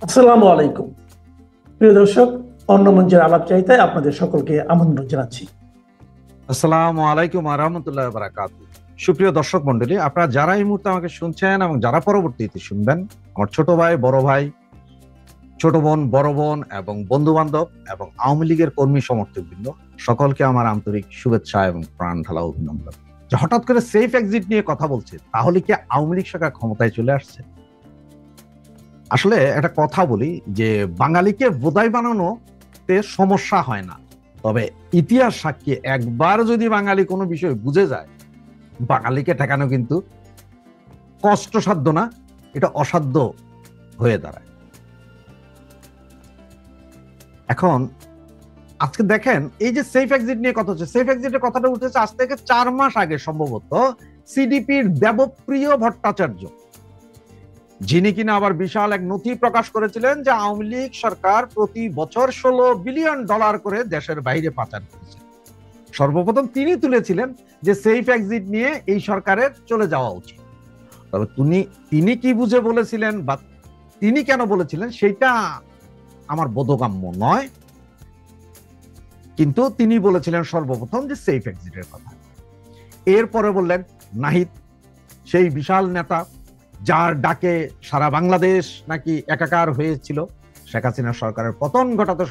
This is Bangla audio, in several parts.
আসসালামু আলাইকুম প্রিয় দর্শক, অন্য মঞ্চের আলাপচারিতায় আপনাদের সকলকে আমন্ত্রণ জানাচ্ছি। আসসালামু আলাইকুম ওয়া রাহমাতুল্লাহি ওয়া বারাকাতুহু। সুপ্রিয় দর্শক মণ্ডলী, আপনারা যারা এই মুহূর্তে আমাকে শুনছেন এবং যারা পরবর্তীতে শুনবেন, আমার ছোট ভাই, বড় ভাই, ছোট বোন, বড় বোন এবং বন্ধু বান্ধব এবং আওয়ামী লীগের কর্মী সমর্থকবৃন্দ, সকলকে আমার আন্তরিক শুভেচ্ছা এবং প্রাণ ঢালা অভিনন্দন। যে হঠাৎ করে সেফ এক্সিট নিয়ে কথা বলছে, তাহলে কি আওয়ামী লীগ সরকার ক্ষমতায় চলে আসছে? আসলে একটা কথা বলি যে বাঙালিকে বোধাই বানানোতে সমস্যা হয় না, তবে ইতিহাস সাক্ষী একবার যদি বাঙালি কোনো বিষয় বুঝে যায়, বাঙালিকে ঠেকানো কিন্তু কষ্টসাধ্য না, এটা অসাধ্য হয়ে দাঁড়ায়। এখন আজকে দেখেন, এই যে সেফ এক্সিট নিয়ে কথা হচ্ছে, সেফ এক্সিটের কথাটা উঠেছে আজ থেকে 4 মাস আগে সম্ভবত সিডিপির দেবপ্রিয় ভট্টাচার্য, যিনি কিনা আবার বিশাল এক নথি প্রকাশ করেছিলেন যে আওয়ামী লীগ সরকার প্রতি বছর $16 বিলিয়ন করে দেশের বাইরে পাচার করেছে। সর্বপ্রথম তিনি তুলেছিলেন যে সেফ এক্সিট নিয়ে এই সরকারের চলে যাওয়া উচিত। তবে তিনি কি বুঝে বলেছিলেন বা তিনি কেন বলেছিলেন সেটা আমার বোধগম্য নয়, কিন্তু তিনি বলেছিলেন সর্বপ্রথম যে সেফ এক্সিটের কথা। এরপরে বললেন নাহিদ, সেই বিশাল নেতা যার ডাকে সারা বাংলাদেশ নাকি একাকার হয়েছিল, শেখ হাসিনা সরকারের পতন ঘটাতে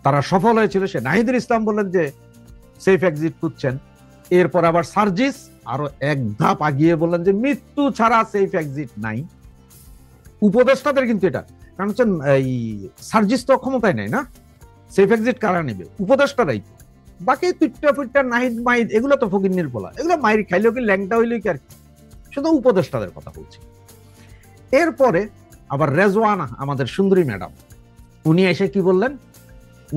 তারা সফল হয়েছিল, সে নাহিদুল ইসলাম বললেন যে সেফ এক্সিট খুঁজছেন। এরপর আবার সার্জিস আরো এক ধাপ আগিয়ে বললেন যে মৃত্যু ছাড়া সেফ এক্সিট নাই। উপদেষ্টাদের কিন্তু এটা, কারণ হচ্ছে এই সার্জিস তো ক্ষমতায় নেই না, সেফ এক্সিট কারা নেবে? উপদেষ্টারাই। বাকি তুইটা ফুইটা নাহিদ মাহিদ এগুলো তো ফকিন্নির বলা, এগুলো মাইর খাইলেও কি ল্যাংটা হইলেও কি আর কি, শুধু উপদেষ্টাদের কথা বলছি। এরপরে আবার রেজওয়ানা, আমাদের সুন্দরী ম্যাডাম, উনি এসে কি বললেন?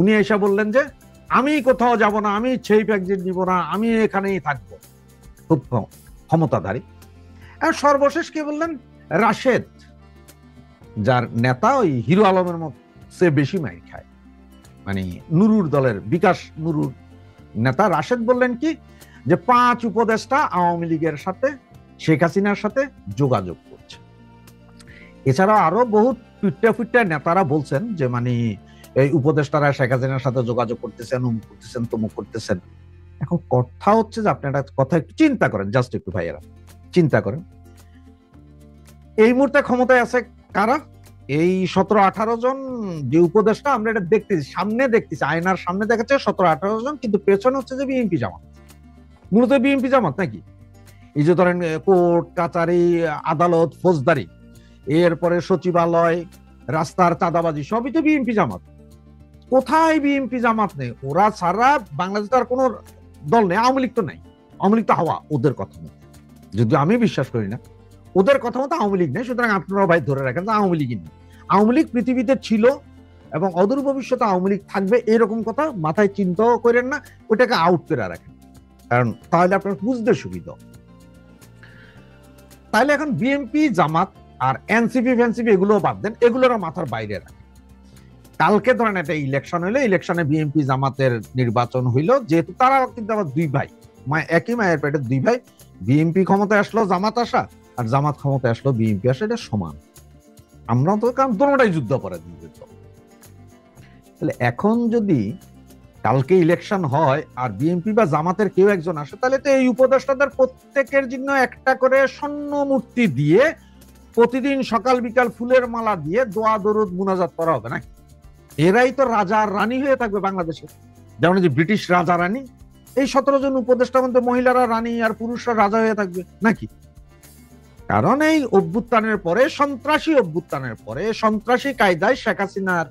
উনি এসে বললেন যে আমি কোথাও যাব না, আমি সেফ এক্সিট নিব না, আমি এখানেই থাকবো। খুব ক্ষমতাধারী। আর সর্বশেষ কি বললেন? রাশেদ, যার নেতা ওই হিরো আলমের মতো সে বেশি মাইর খায়, মানে নুরুর দলের বিকাশ নুরুর নেতা রাশেদ বললেন কি যে 5 উপদেষ্টা আওয়ামী লীগের সাথে, শেখ হাসিনার সাথে যোগাযোগ করছে। এছাড়া আরো বহুত টুইটা নেতারা বলছেন যে মানে এই উপদেষ্টারা শেখ হাসিনার সাথে যোগাযোগ করতেছেন, অমুক করতেছেন, তমুক করতেছেন। এখন কথা হচ্ছে যে আপনি একটা কথা একটু চিন্তা করেন, জাস্ট একটু ভাইয়েরা চিন্তা করেন, এই মুহূর্তে ক্ষমতায় আছে কারা? এই 17-18 জন যে উপদেষ্টা, আমরা এটা দেখতেছি, সামনে দেখতেছি, আয়নার সামনে দেখাচ্ছে 17-18 জন, কিন্তু পেছনে হচ্ছে যে বিএনপি জামাত। মূলত বিএনপি জামাত নাকি, এই যে ধরেন কোর্ট কাচারি, আদালত, ফৌজদারি, এরপরে সচিবালয়, রাস্তার চাঁদাবাজি, সবই তো বিএনপি জামাত। কোথায় বিএনপি জামাত নেই? ওরা ছাড়া বাংলাদেশে আর কোনো দল নেই। আওয়ামী লীগ তো নাই, আওয়ামী লীগ তো হাওয়া ওদের কথা মতো, যদি আমি বিশ্বাস করি না ওদের কথা মতো আওয়ামী লীগ নেই। সুতরাং আপনারা ভাই ধরে রাখেন যে আওয়ামী লীগই নেই। আওয়ামী লীগ পৃথিবীতে ছিল এবং অদূর ভবিষ্যতে আওয়ামী লীগ থাকবে, এরকম কথা মাথায় চিন্তাও করেন না, ওটাকে আউট করে রাখেন, কারণ তাহলে আপনার বুঝতে সুবিধা। তাহলে এখন বিএনপি জামাত আর এনসিপি ফেনসিপি এগুলো বাদ দেন, এগুলোর মাথার বাইরে রাখেন। কালকে ধরেন একটা ইলেকশন হইলো, ইলেকশনে বিএনপি জামাতের নির্বাচন হইলো, যেহেতু তারা কিন্তু আবার দুই ভাই, একই মায়ের পেটের দুই ভাই, বিএনপি ক্ষমতায় আসলো জামাত আসা, আর জামাত ক্ষমতায় আসলো বিএনপি আসা, এটা সমান। আমরা তো কারণ দুটোটাই যুদ্ধ করে দিতে। তাহলে এখন যদি কালকে ইলেকশন হয় আর বিএনপি বা জামাতের কেউ একজন আসে, তাহলে তো এই উপদেষ্টাদের প্রত্যেকের জন্য একটা করে স্বর্ণ মূর্তি দিয়ে প্রতিদিন সকাল বিকাল ফুলের মালা দিয়ে দোয়া দরুদ মুনাজাত করা হবে নাকি? এরাই তো রাজা রানী হয়ে থাকবে বাংলাদেশে, যেমন যে ব্রিটিশ রাজা রানী, এই 17 জন উপদেষ্টার মধ্যে মহিলারা রানী আর পুরুষরা রাজা হয়ে থাকবে নাকি? কারণ এই অভ্যুত্থানের পরে, সন্ত্রাসী অভ্যুত্থানের পরে, সন্ত্রাসী কায়দায় শেখ হাসিনার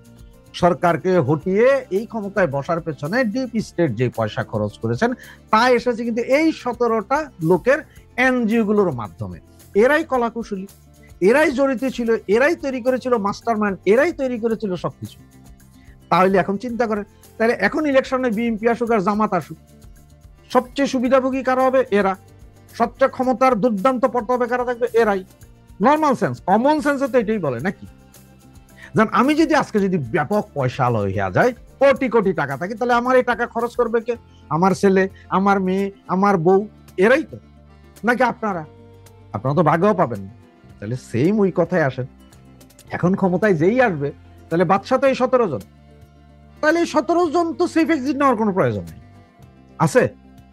সরকারকে হটিয়ে এই ক্ষমতায় বসার পেছনে ডিপ স্টেট যে পয়সা খরচ করেছেন, তা এসেছে কিন্তু এই 17টা লোকের এনজিও গুলোর মাধ্যমে। এরাই কলাকুশলী, এরাই জড়িত ছিল, এরাই তৈরি করেছিল মাস্টার মাইন্ড, এরাই তৈরি করেছিল সবকিছু। তাহলে এখন চিন্তা করেন, তাহলে এখন ইলেকশনে বিএনপি আসুক আর জামাত আসুক, সবচেয়ে সুবিধাভোগী কারা হবে? এরা। সবচেয়ে ক্ষমতার দুর্দান্ত পর্তবে কারা থাকবে? এরাই। নর্মাল সেন্স, কমন সেন্সে তো এটাই বলে নাকি? যেন আমি যদি আজকে যদি ব্যাপক পয়সা হইয়া যায়, কোটি কোটি টাকা থাকে, তাহলে আমার এই টাকা খরচ করবে কে? আমার ছেলে, আমার মেয়ে, আমার বউ, এরাই তো নাকি? আপনারা তো ভাগও পাবেন না। তাহলে সেম ওই কথায় আসেন, এখন ক্ষমতায় যেই আসবে তাহলে বাদশা তো এই 17 জন, তাহলে এই 17 জন তো সেফ এক্সিট নেওয়ার কোনো প্রয়োজন নেই, আছে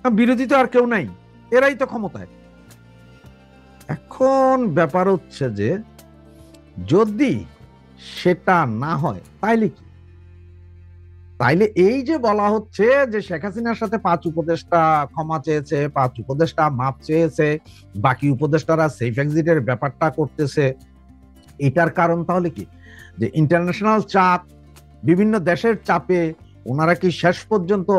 বিরোধী তো আর কেউ নাই, এরাই তো ক্ষমতায়। এখন ব্যাপার হচ্ছে যে যদি সেটা না হয় তাইলে কি, তাইলে এই যে বলা হচ্ছে যে শেখ হাসিনার সাথে 5 উপদেষ্টা ক্ষমা চেয়েছে, 5 উপদেষ্টা মাপ চেয়েছে, বাকি উপদেষ্টারা সেফ এক্সিটের ব্যাপারটা করতেছে, এটার কারণ তাহলে কি যে ইন্টারন্যাশনাল চাপ, বিভিন্ন দেশের চাপে ওনারা কি শেষ পর্যন্ত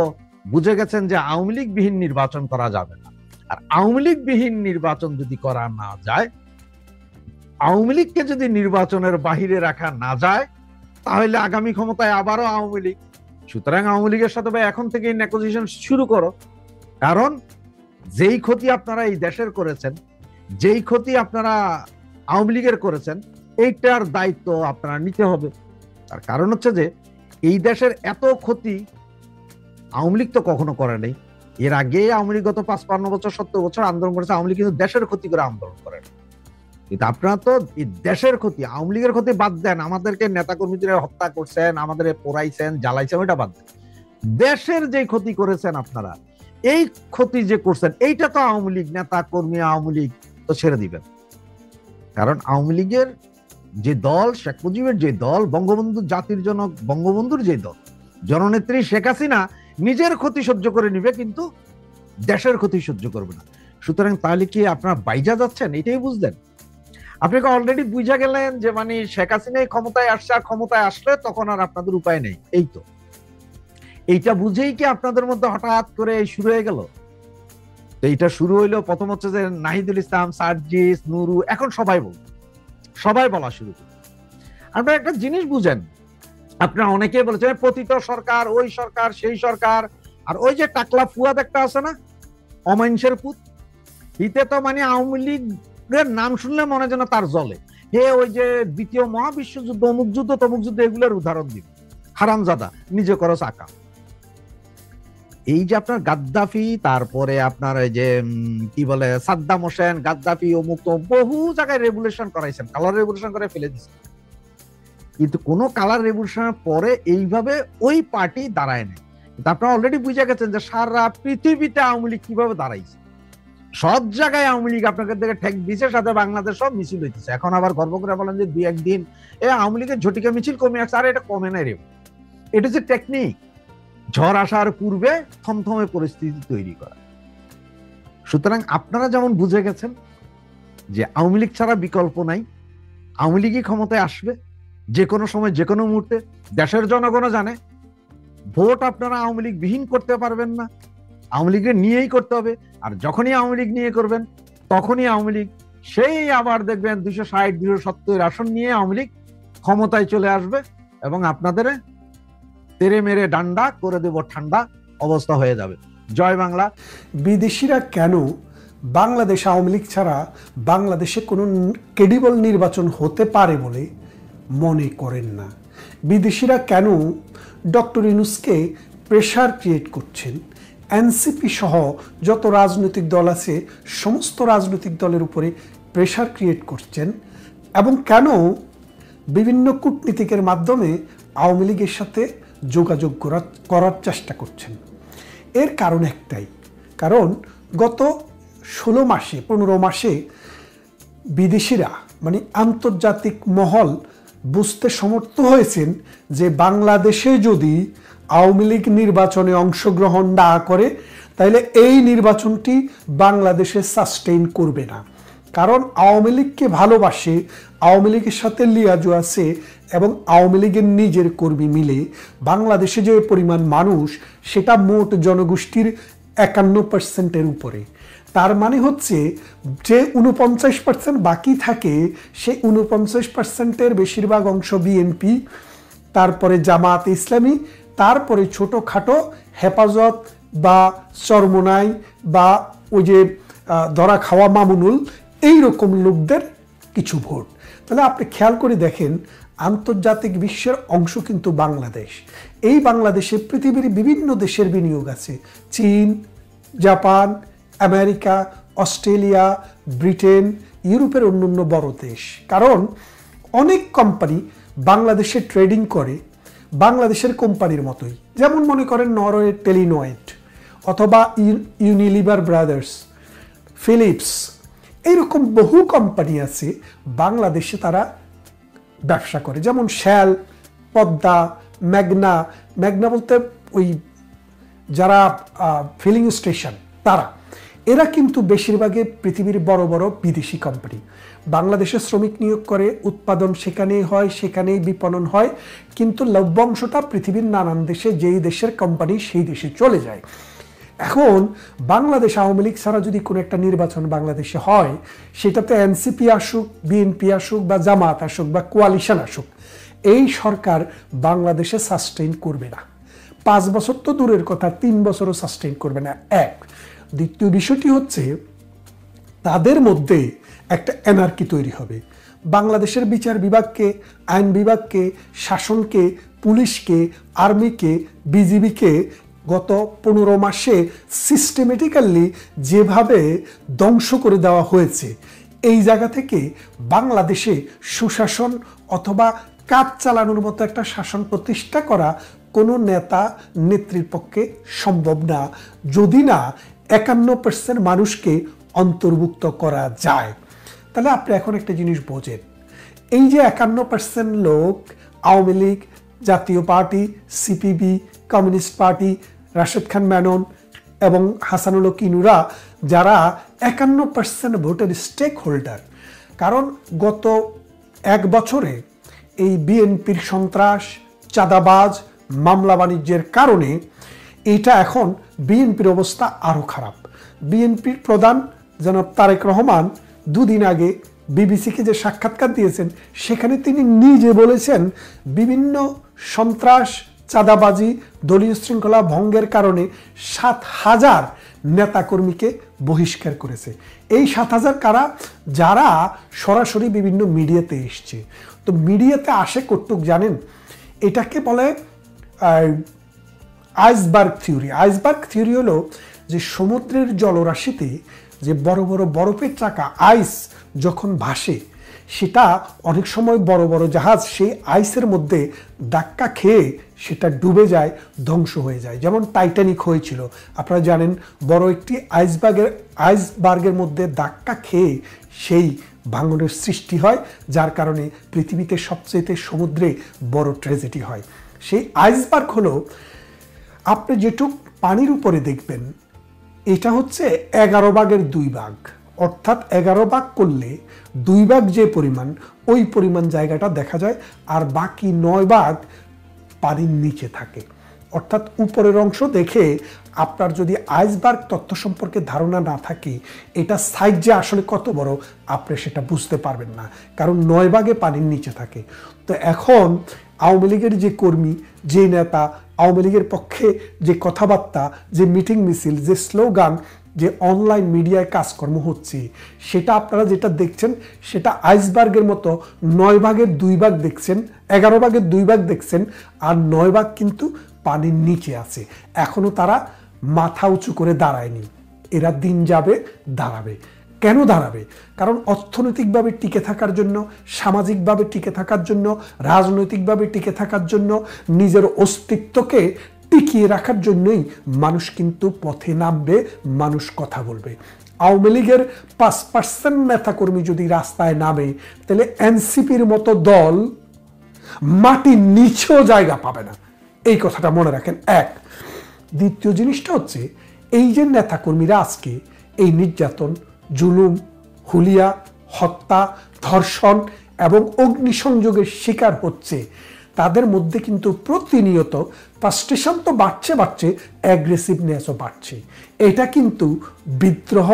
বুঝে গেছেন যে আওয়ামী লীগ বিহীন নির্বাচন করা যাবে না। আর আওয়ামী লীগ বিহীন নির্বাচন যদি করা না যায়, আওয়ামী লীগকে যদি নির্বাচনের বাহিরে রাখা না যায়, তাহলে আগামী ক্ষমতায় আবারও আওয়ামী লীগ। সুতরাং আওয়ামী লীগের সাথে এখন থেকে নেগোসিয়েশন শুরু করো, কারণ যেই ক্ষতি আপনারা এই দেশের করেছেন, যেই ক্ষতি আপনারা আওয়ামী লীগের করেছেন, এইটার দায়িত্ব আপনারা নিতে হবে। তার কারণ হচ্ছে যে এই দেশের এত ক্ষতি আওয়ামী লীগ তো কখনো করে নাই। এর আগে আওয়ামী লীগ গত 55 বছর 70 বছর আন্দোলন করেছে, আওয়ামী লীগ কিন্তু দেশের ক্ষতি করে আন্দোলন করেন। কিন্তু আপনারা তো এই দেশের ক্ষতি, আওয়ামী লীগের ক্ষতি বাদ দেন, আমাদেরকে নেতাকর্মীদের হত্যা করছেন, আমাদের পোড়াইছেন, জ্বালাইছেন, ওইটা বাদ দেন। দেশের যে ক্ষতি করেছেন আপনারা, এই ক্ষতি যে করছেন, এইটা তো আওয়ামী লীগ নেতা কর্মী, আওয়ামী লীগ তো ছেড়ে দিবেন। কারণ আওয়ামী লীগের যে দল, শেখ মুজিবের যে দল, বঙ্গবন্ধু জাতির জনক বঙ্গবন্ধুর যে দল, জননেত্রী শেখ হাসিনা নিজের ক্ষতি সহ্য করে নিবে, কিন্তু দেশের ক্ষতি সহ্য করবে না। সুতরাং তাহলে কি আপনারা বাইজা যাচ্ছেন, এটাই বুঝলেন। আপনাকে অলরেডি বুঝা গেলেন যে মানে শেখ হাসিনাই ক্ষমতায় আসছে, আর ক্ষমতায় আসলে তখন আর আপনাদের উপায় নেই। এই তো এইটা বুঝেই কি আপনাদের মধ্যে হঠাৎ করে শুরু হয়ে গেল? এইটা শুরু হইলো প্রথম হচ্ছে যে নাহিদুল ইসলাম, সার্জিস, নুরু, এখন সবাই বলা শুরু করে। আপনারা একটা জিনিস বুঝেন, আপনারা অনেকেই বলেছেন পতিত সরকার, ওই সরকার, সেই সরকার, আর ওই যে টাকলা ফুয়াদ একটা আছে না, অমাইনসের পুত, ইতে তো মানে আওয়ামী লীগের নাম শুনলে মনে যেন তার জলে। হে ওই যে দ্বিতীয় মহাবিশ্বযুদ্ধ, অমুক যুদ্ধ তমুক যুদ্ধ, এগুলোর উদাহরণ দিন, হারামজাদা, নিজে করো চাকা। এই যে আপনার গাদ্দাফি, তারপরে আপনার এই যে কি বলে সাদ্দাম হোসেন, গাদ্দাফি, অমুক তো বহু জায়গায় রেভুলেশন করাইছেন, কালার রেভুলেশন করে ফেলে দিচ্ছেন, কিন্তু কোনো কালার রেভুলেশনের পরে এইভাবে ওই পার্টি দাঁড়ায় না। কিন্তু আপনারা অলরেডি বুঝে গেছেন যে সারা পৃথিবীতে আওয়ামী লীগ কিভাবে দাঁড়াইছে, সব জায়গায় আওয়ামী লীগ আপনাদের দিকে ঠেক দিছে, সাথে বাংলাদেশ সব মিছিল হইতেছে। এখন আবার গর্ব করে বলেন যে 2-1 দিন আওয়ামী লীগের ঝটিকা মিছিল কমে আসছে, আর এটা কমে নাই রে। এটা হচ্ছে টেকনিক, ঝড় আসার পূর্বে থমথমে পরিস্থিতি তৈরি করা। সুতরাং আপনারা যেমন বুঝে গেছেন যে আওয়ামী লীগ ছাড়া বিকল্প নাই, আওয়ামী লীগই ক্ষমতায় আসবে যে কোনো সময়, যে কোনো মুহূর্তে। দেশের জনগণও জানে ভোট আপনারা আওয়ামী লীগ বিহীন করতে পারবেন না, আওয়ামী লীগের নিয়েই করতে হবে। আর যখনই আওয়ামী লীগ নিয়ে করবেন, তখনই আওয়ামী লীগ সেই আবার দেখবেন 260-270 আসন নিয়ে আওয়ামী লীগ ক্ষমতায় চলে আসবে, এবং আপনাদের তেরে মেরে ডান্ডা করে দেব ঠান্ডা অবস্থা হয়ে যাবে। জয় বাংলা। বিদেশিরা কেন বাংলাদেশ আওয়ামী লীগ ছাড়া বাংলাদেশে কোনো ক্রেডিবল নির্বাচন হতে পারে বলে মনে করেন না? বিদেশিরা কেন ডক্টর ইউনূসকে প্রেশার ক্রিয়েট করছেন? এনসিপি সহ যত রাজনৈতিক দল আছে সমস্ত রাজনৈতিক দলের উপরে প্রেশার ক্রিয়েট করছেন, এবং কেন বিভিন্ন কূটনীতিকের মাধ্যমে আওয়ামী লীগের সাথে যোগাযোগ করার চেষ্টা করছেন? এর কারণ একটাই, কারণ গত 16 মাসে 15 মাসে বিদেশিরা মানে আন্তর্জাতিক মহল বুঝতে সমর্থ হয়েছেন যে বাংলাদেশে যদি আওয়ামী লীগ নির্বাচনে অংশগ্রহণ না করে তাহলে এই নির্বাচনটি বাংলাদেশে সাস্টেইন করবে না। কারণ আওয়ামী লীগকে ভালোবাসে, আওয়ামী লীগের সাথে লিয়াজু আছে, এবং আওয়ামী লীগের নিজের কর্মী মিলে বাংলাদেশে যে পরিমাণ মানুষ, সেটা মোট জনগোষ্ঠীর 51%-এর উপরে। তার মানে হচ্ছে যে 49% বাকি থাকে, সেই 49%-এর বেশিরভাগ অংশ বিএনপি, তারপরে জামাত ইসলামী, তারপরে ছোটোখাটো হেফাজত বা চরমোনাই বা ওই যে ধরা খাওয়া মামুনুল, এইরকম লোকদের কিছু ভোট। তাহলে আপনি খেয়াল করে দেখেন, আন্তর্জাতিক বিশ্বের অংশ কিন্তু বাংলাদেশ। এই বাংলাদেশে পৃথিবীর বিভিন্ন দেশের বিনিয়োগ আছে, চীন, জাপান, আমেরিকা, অস্ট্রেলিয়া, ব্রিটেন, ইউরোপের অন্যান্য বড় দেশ। কারণ অনেক কোম্পানি বাংলাদেশে ট্রেডিং করে বাংলাদেশের কোম্পানির মতোই, যেমন মনে করেন নরওয়ে টেলিনয়েড অথবা ইউনিলিভার ব্রাদার্স, ফিলিপস, এইরকম বহু কোম্পানি আছে বাংলাদেশে তারা ব্যবসা করে, যেমন শ্যাল, পদ্মা, মেঘনা। মেঘনা বলতে ওই যারা ফিলিং স্টেশন, তারা এরা কিন্তু বেশিরভাগই পৃথিবীর বড় বড় বিদেশি কোম্পানি। বাংলাদেশে শ্রমিক নিয়োগ করে, উৎপাদন সেখানেই হয়, সেখানেই বিপণন হয়, কিন্তু লভ্যাংশটা পৃথিবীর নানান দেশে, যেই দেশের কোম্পানি সেই দেশে চলে যায়। এখন বাংলাদেশ আওয়ামী লীগ ছাড়া যদি কোনো একটা নির্বাচন বাংলাদেশে হয়, সেটাতে এনসিপি আসুক, বিএনপি আসুক বা জামাত আসুক বা কোয়ালিশন আসুক, এই সরকার বাংলাদেশে সাস্টেইন করবে না। 5 বছর তো দূরের কথা, 3 বছরও সাস্টেইন করবে না। এক। দ্বিতীয় বিষয়টি হচ্ছে তাদের মধ্যে একটা এনার্কি তৈরি হবে। বাংলাদেশের বিচার বিভাগকে, আইন বিভাগকে, শাসনকে, পুলিশকে, আর্মিকে, বিজিবিকে গত 15 মাসে সিস্টেমেটিক্যালি যেভাবে ধ্বংস করে দেওয়া হয়েছে, এই জায়গা থেকে বাংলাদেশে সুশাসন অথবা কাজ চালানোর মতো একটা শাসন প্রতিষ্ঠা করা কোনো নেতা নেত্রীর পক্ষে সম্ভব না, যদি না 51% মানুষকে অন্তর্ভুক্ত করা যায়। তাহলে আপনি এখন একটা জিনিস বোঝেন, এই যে 51% লোক, Awami League, Jatiya Party, CPB, Communist Party, Rashed Khan Menon এবং হাসানুল হক ইনুরা, যারা 51% ভোটের স্টেক হোল্ডার, কারণ গত 1 বছরে এই বিএনপির সন্ত্রাস, চাঁদাবাজ, মামলা বাণিজ্যের কারণে এটা এখন বিএনপির অবস্থা আরও খারাপ। বিএনপির প্রধান জনাব তারেক রহমান 2 দিন আগে বিবিসিকে যে সাক্ষাৎকার দিয়েছেন, সেখানে তিনি নিজে বলেছেন বিভিন্ন সন্ত্রাস, চাঁদাবাজি, দলীয় শৃঙ্খলা ভঙ্গের কারণে 7,000 নেতাকর্মীকে বহিষ্কার করেছে। এই 7,000 কারা? যারা সরাসরি বিভিন্ন মিডিয়াতে এসছে। তো মিডিয়াতে আসে কটুক জানেন, এটাকে বলে আইসবার্গ থিওরি। আইসবার্গ থিওরি হলো যে সমুদ্রের জলরাশিতে যে বড় বড় বরফের চাকা, আইস যখন ভাসে, সেটা অনেক সময় বড় বড় জাহাজ সেই আইসের মধ্যে ধাক্কা খেয়ে সেটা ডুবে যায়, ধ্বংস হয়ে যায়। যেমন টাইটানিক হয়েছিল, আপনারা জানেন, বড় একটি আইসবার্গের মধ্যে ধাক্কা খেয়ে সেই ভাঙনের সৃষ্টি হয়, যার কারণে পৃথিবীতে সবচেয়ে সমুদ্রে বড় ট্র্যাজেডি হয়। সেই আইসবার্গ হলো, আপনি যেটুক পানির উপরে দেখবেন, এটা হচ্ছে 11 ভাগের 2 ভাগ, অর্থাৎ 11 ভাগ করলে 2 ভাগ যে পরিমাণ, ওই পরিমাণ জায়গাটা দেখা যায়, আর বাকি 9 ভাগ পানির নিচে থাকে। অর্থাৎ উপরের অংশ দেখে আপনার যদি আইসবার্গ তত্ত্ব সম্পর্কে ধারণা না থাকে, এটা সাইজ যে আসলে কত বড় আপনি সেটা বুঝতে পারবেন না, কারণ 9 ভাগে পানির নিচে থাকে। তো এখন আওয়ামী লীগের যে কর্মী, যে নেতা, আওয়ামী লীগের পক্ষে যে কথাবার্তা, যে মিটিং মিছিল, যে স্লোগান, যে অনলাইন মিডিয়ায় কাজকর্ম হচ্ছে, সেটা আপনারা যেটা দেখছেন সেটা আইসবার্গের মতো 9 ভাগের 2 ভাগ দেখছেন, 11 ভাগের 2 ভাগ দেখছেন, আর 9 ভাগ কিন্তু পানির নিচে আছে। এখনো তারা মাথা উঁচু করে দাঁড়ায়নি। এরা দিন যাবে দাঁড়াবে। কেন দাঁড়াবে? কারণ অর্থনৈতিকভাবে টিকে থাকার জন্য, সামাজিকভাবে টিকে থাকার জন্য, রাজনৈতিকভাবে টিকে থাকার জন্য, নিজের অস্তিত্বকে টিকিয়ে রাখার জন্যই মানুষ কিন্তু পথে নামবে, মানুষ কথা বলবে। আওয়ামী লীগের 5% নেতাকর্মী যদি রাস্তায় নামে, তাহলে এনসিপির মতো দল মাটির নিচেও জায়গা পাবে না। এই কথাটা মনে রাখেন। এক। দ্বিতীয় জিনিসটা হচ্ছে, এই যে নেতাকর্মীরা আজকে এই নির্যাতন, জুলুম, হুলিয়া, হত্যা, ধর্ষণ এবং অগ্নিসংযোগের শিকার হচ্ছে, তাদের মধ্যে কিন্তু প্রতিনিয়ত ফ্রাস্ট্রেশন তো বাড়ছে, অ্যাগ্রেসিভনেসও বাড়ছে। এটা কিন্তু বিদ্রোহ,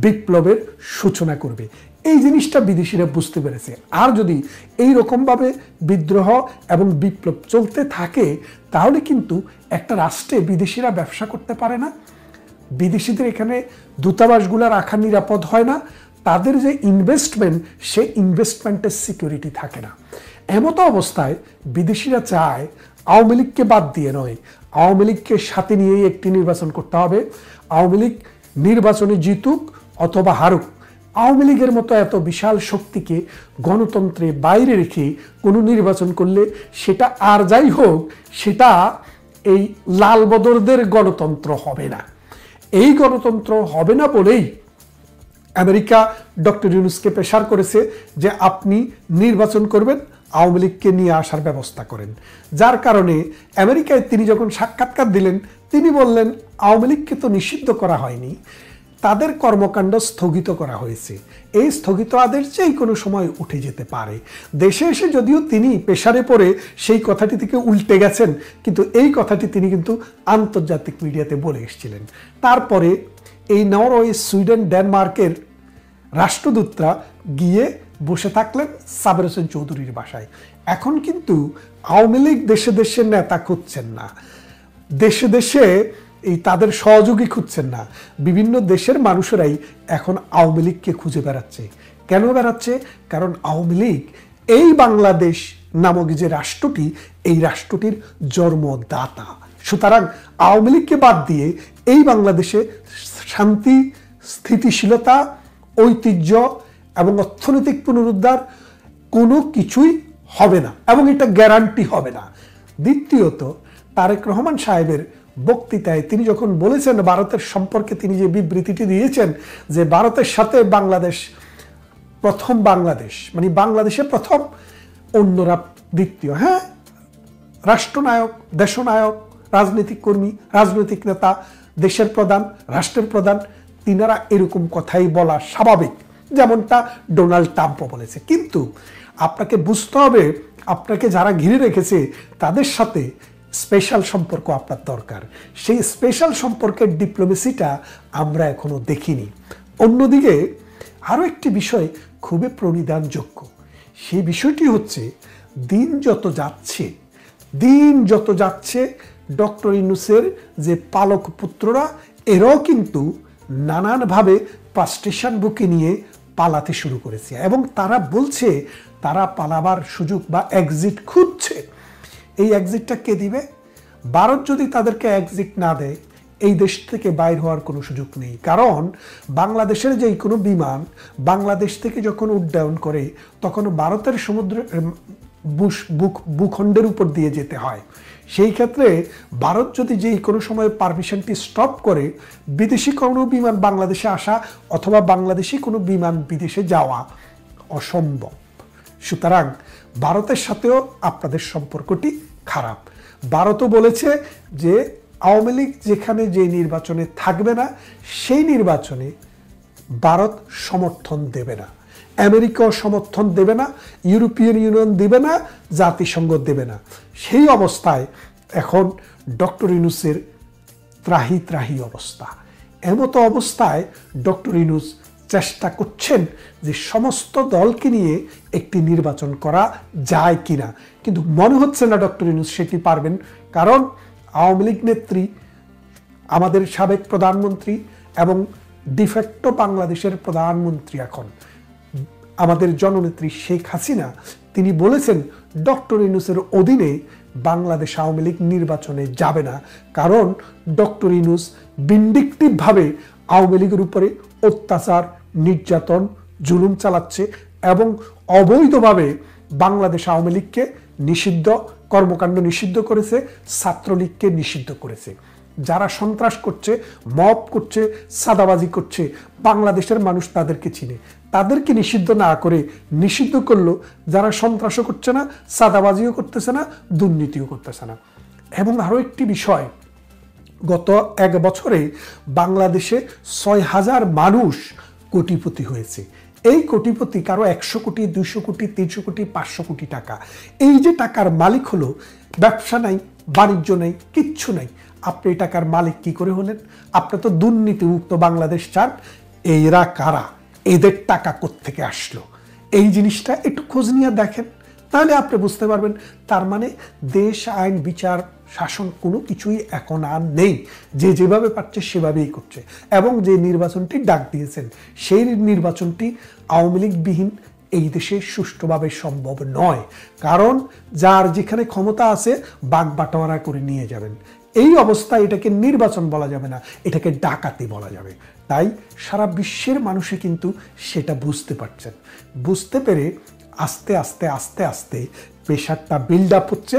বিপ্লবের সূচনা করবে। এই জিনিসটা বিদেশিরা বুঝতে পেরেছে। আর যদি এই রকমভাবে বিদ্রোহ এবং বিপ্লব চলতে থাকে, তাহলে কিন্তু একটা রাষ্ট্রে বিদেশিরা ব্যবসা করতে পারে না, বিদেশিদের এখানে দূতাবাসগুলো রাখা নিরাপদ হয় না, তাদের যে ইনভেস্টমেন্ট, সেই ইনভেস্টমেন্টের সিকিউরিটি থাকে না। এমতো অবস্থায় বিদেশিরা চায় আওয়ামী লীগকে বাদ দিয়ে নয়, আওয়ামী লীগকে সাথে নিয়েই একটি নির্বাচন করতে হবে। আওয়ামী লীগ নির্বাচনে জিতুক অথবা হারুক, আওয়ামী লীগের মতো এত বিশাল শক্তিকে গণতন্ত্রে বাইরে রেখে কোনো নির্বাচন করলে সেটা আর যাই হোক, সেটা এই লাল বদরদের গণতন্ত্র হবে না। এই গণতন্ত্র হবে না বলেই আমেরিকা ডক্টর ইউনূসকে প্রেসার করেছে যে আপনি নির্বাচন করবেন, আওয়ামী লীগকে নিয়ে আসার ব্যবস্থা করেন। যার কারণে আমেরিকায় তিনি যখন সাক্ষাৎকার দিলেন, তিনি বললেন আওয়ামী লীগকে তো নিষিদ্ধ করা হয়নি, তাদের কর্মকাণ্ড স্থগিত করা হয়েছে। এই স্থগিত আদেশ যেই কোনো সময় উঠে যেতে পারে। দেশে এসে যদিও তিনি প্রেসারে পড়ে সেই কথাটি থেকে উল্টে গেছেন, কিন্তু এই কথাটি তিনি কিন্তু আন্তর্জাতিক মিডিয়াতে বলে এসেছিলেন। তারপরে এই নরওয়ে, সুইডেন, ডেনমার্কের রাষ্ট্রদূতরা গিয়ে বসে থাকলেন সাবের হোসেন চৌধুরীর বাসায়। এখন কিন্তু আওয়ামী লীগ দেশে দেশে নেতা খুঁজছেন না, দেশে দেশে এই তাদের সহযোগী খুঁজছেন না, বিভিন্ন দেশের মানুষেরাই এখন আওয়ামী লীগকে খুঁজে বেড়াচ্ছে। কেন বেড়াচ্ছে? কারণ আওয়ামী লীগ এই বাংলাদেশ নামক যে রাষ্ট্রটি, এই রাষ্ট্রটির জন্মদাতা। সুতরাং আওয়ামী লীগকে বাদ দিয়ে এই বাংলাদেশে শান্তি, স্থিতিশীলতা, ঐতিহ্য এবং অর্থনৈতিক পুনরুদ্ধার কোনো কিছুই হবে না, এবং এটা গ্যারান্টি হবে না। দ্বিতীয়ত, তারেক রহমান সাহেবের বক্তৃতায় তিনি যখন বলেছেন ভারতের সম্পর্কে, তিনি যে বিবৃতিটি দিয়েছেন যে ভারতের সাথে বাংলাদেশ প্রথম, বাংলাদেশ মানে বাংলাদেশে প্রথম, অন্যরা দ্বিতীয়। হ্যাঁ, রাষ্ট্রনায়ক, দেশনায়ক, রাজনৈতিক কর্মী, রাজনৈতিক নেতা, দেশের প্রধান, রাষ্ট্রের প্রধান, তিনারা এরকম কথাই বলা স্বাভাবিক, যেমনটা ডোনাল্ড ট্রাম্পও বলেছে। কিন্তু আপনাকে বুঝতে হবে, আপনাকে যারা ঘিরে রেখেছে তাদের সাথে স্পেশাল সম্পর্ক আপনার দরকার। সেই স্পেশাল সম্পর্কের ডিপ্লোমেসিটা আমরা এখনো দেখিনি। অন্যদিকে আরও একটি বিষয় খুবই প্রণিধানযোগ্য, সেই বিষয়টি হচ্ছে দিন যত যাচ্ছে ডক্টর ইউনূসের যে পালক পুত্ররা, এরাও কিন্তু নানানভাবে ফ্রাস্ট্রেশন বুকে নিয়ে পালাতে শুরু করেছে, এবং তারা বলছে তারা পালাবার সুযোগ বা এক্সিট খুঁজছে। এই এক্সিটটা কে দিবে? ভারত যদি তাদেরকে এক্সিট না দেয়, এই দেশ থেকে বাইর হওয়ার কোনো সুযোগ নেই। কারণ বাংলাদেশের যে কোনো বিমান বাংলাদেশ থেকে যখন উড্ডয়ন করে, তখন ভারতের সমুদ্রের ভূখণ্ডের উপর দিয়ে যেতে হয়। সেই ক্ষেত্রে ভারত যদি যে কোনো সময় পারমিশনটি স্টপ করে, বিদেশি কোনো বিমান বাংলাদেশে আসা অথবা বাংলাদেশি কোনো বিমান বিদেশে যাওয়া অসম্ভব। সুতরাং ভারতের সাথেও আপনাদের সম্পর্কটি খারাপ। ভারতও বলেছে যে আওয়ামী লীগ যেখানে যে নির্বাচনে থাকবে না, সেই নির্বাচনে ভারত সমর্থন দেবে না, আমেরিকাও সমর্থন দেবে না, ইউরোপিয়ান ইউনিয়ন দেবে না, জাতিসংঘ দেবে না। সেই অবস্থায় এখন ডক্টর ইউনূসের ত্রাহি অবস্থা। এমতো অবস্থায় ডক্টর ইউনূস চেষ্টা করছেন যে সমস্ত দলকে নিয়ে একটি নির্বাচন করা যায় কিনা, কিন্তু মনে হচ্ছে না ডক্টর ইউনূস সেটি পারবেন। কারণ আওয়ামী লীগ নেত্রী, আমাদের সাবেক প্রধানমন্ত্রী এবং ডিফ্যাক্টো বাংলাদেশের প্রধানমন্ত্রী এখন আমাদের জননেত্রী শেখ হাসিনা, তিনি বলেছেন ডক্টর ইউনূসের অধীনে বাংলাদেশ আওয়ামী লীগ নির্বাচনে যাবে না। কারণ ডক্টর ইউনূস ভিন্ডিকটিভভাবে আওয়ামী লীগের উপরে অত্যাচার, নির্যাতন, জুলুম চালাচ্ছে এবং অবৈধভাবে বাংলাদেশ আওয়ামী লীগকে নিষিদ্ধ, কর্মকাণ্ড নিষিদ্ধ করেছে, ছাত্রলীগকে নিষিদ্ধ করেছে। যারা সন্ত্রাস করছে, মব করছে, সাদাবাজি করছে, বাংলাদেশের মানুষ তাদেরকে চিনে। তাদেরকে নিষিদ্ধ না করে নিষিদ্ধ করলো যারা সন্ত্রাসও করছে না, সাদাবাজিও করতেছে না, দুর্নীতিও করতেছে না। এবং আরও একটি বিষয়, গত 1 বছরে বাংলাদেশে 6,000 মানুষ কোটিপতি হয়েছে। এই কোটিপতি কারো 100 কোটি, 200 কোটি, 300 কোটি, 500 কোটি টাকা। এই যে টাকার মালিক হলো, ব্যবসা নাই, বাণিজ্য নেই, কিচ্ছু নাই, আপনি এই টাকার মালিক কি করে হলেন? আপনি তো দুর্নীতিমুক্ত বাংলাদেশ চান। এরা কারা? এদের টাকা কোত্থেকে আসলো? এই জিনিসটা একটু খোঁজ নিয়ে দেখেন, তাহলে আপনি বুঝতে পারবেন। তার মানে দেশ, আইন, বিচার, শাসন কোনো কিছুই এখন আর নেই। যে যেভাবে পারছে সেভাবেই করছে। এবং যে নির্বাচনটি ডাক দিয়েছেন, সেই নির্বাচনটি আওয়ামী লীগবিহীন এই দেশে সুষ্ঠুভাবে সম্ভব নয়। কারণ যার যেখানে ক্ষমতা আছে বাগ বাটোয়ারা করে নিয়ে যাবেন। এই অবস্থায় এটাকে নির্বাচন বলা যাবে না, এটাকে ডাকাতি বলা যাবে। তাই সারা বিশ্বের মানুষে কিন্তু সেটা বুঝতে পারছেন। বুঝতে পেরে আস্তে আস্তে আস্তে আস্তে প্রেশারটা বিল্ড আপ হচ্ছে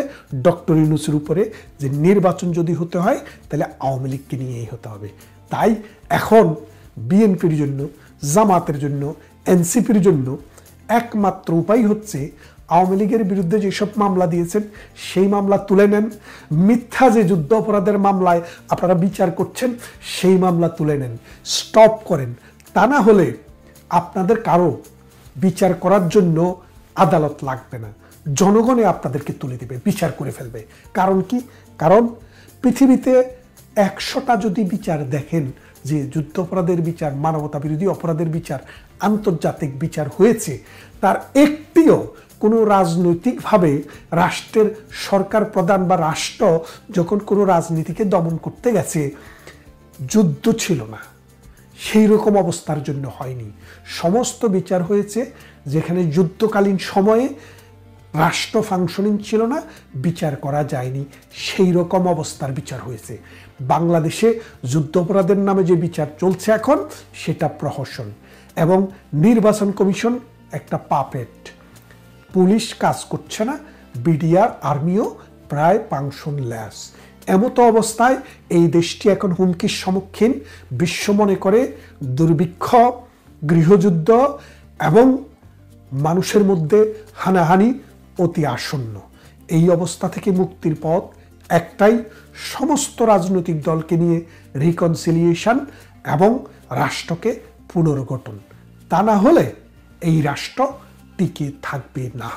ডক্টর ইউনূসের উপরে, যে নির্বাচন যদি হতে হয় তাহলে আওয়ামী লীগকে নিয়েই হতে হবে। তাই এখন বিএনপির জন্য, জামাতের জন্য, এনসিপির জন্য একমাত্র উপায় হচ্ছে আওয়ামী লীগের বিরুদ্ধে যেসব মামলা দিয়েছেন সেই মামলা তুলে নেন। মিথ্যা যে যুদ্ধ অপরাধের মামলায় আপনারা বিচার করছেন সেই মামলা তুলে নেন, স্টপ করেন। তা না হলে আপনাদের কারো বিচার করার জন্য আদালত লাগবে না, জনগণে আপনাদেরকে তুলে দিবে, বিচার করে ফেলবে। কারণ কি? কারণ পৃথিবীতে 100টা যদি বিচার দেখেন যে যুদ্ধ অপরাধের বিচার, মানবতা বিরোধী অপরাধের বিচার, আন্তর্জাতিক বিচার হয়েছে, তার একটিও কোনো রাজনৈতিকভাবে রাষ্ট্রের সরকার প্রধান বা রাষ্ট্র যখন কোনো রাজনীতিকে দমন করতে গেছে যুদ্ধ ছিল না, সেই রকম অবস্থার জন্য হয়নি। সমস্ত বিচার হয়েছে যেখানে যুদ্ধকালীন সময়ে রাষ্ট্র ফাংশনিং ছিল না, বিচার করা যায়নি, সেই রকম অবস্থার বিচার হয়েছে। বাংলাদেশে যুদ্ধ অপরাধের নামে যে বিচার চলছে এখন, সেটা প্রহসন। এবং নির্বাচন কমিশন একটা পাপেট, পুলিশ কাজ করছে না, বিডিআর আর্মিও প্রায় ফাংশনলেস। এমতো অবস্থায় এই দেশটি এখন হুমকির সম্মুখীন। বিশ্ব মনে করে দুর্ভিক্ষ, গৃহযুদ্ধ এবং মানুষের মধ্যে হানাহানি অতি আসন্ন। এই অবস্থা থেকে মুক্তির পথ একটাই, সমস্ত রাজনৈতিক দলকে নিয়ে রিকনসিলিয়েশন এবং রাষ্ট্রকে পুনর্গঠন। তা না হলে এই রাষ্ট্র টিকে থাকবে না।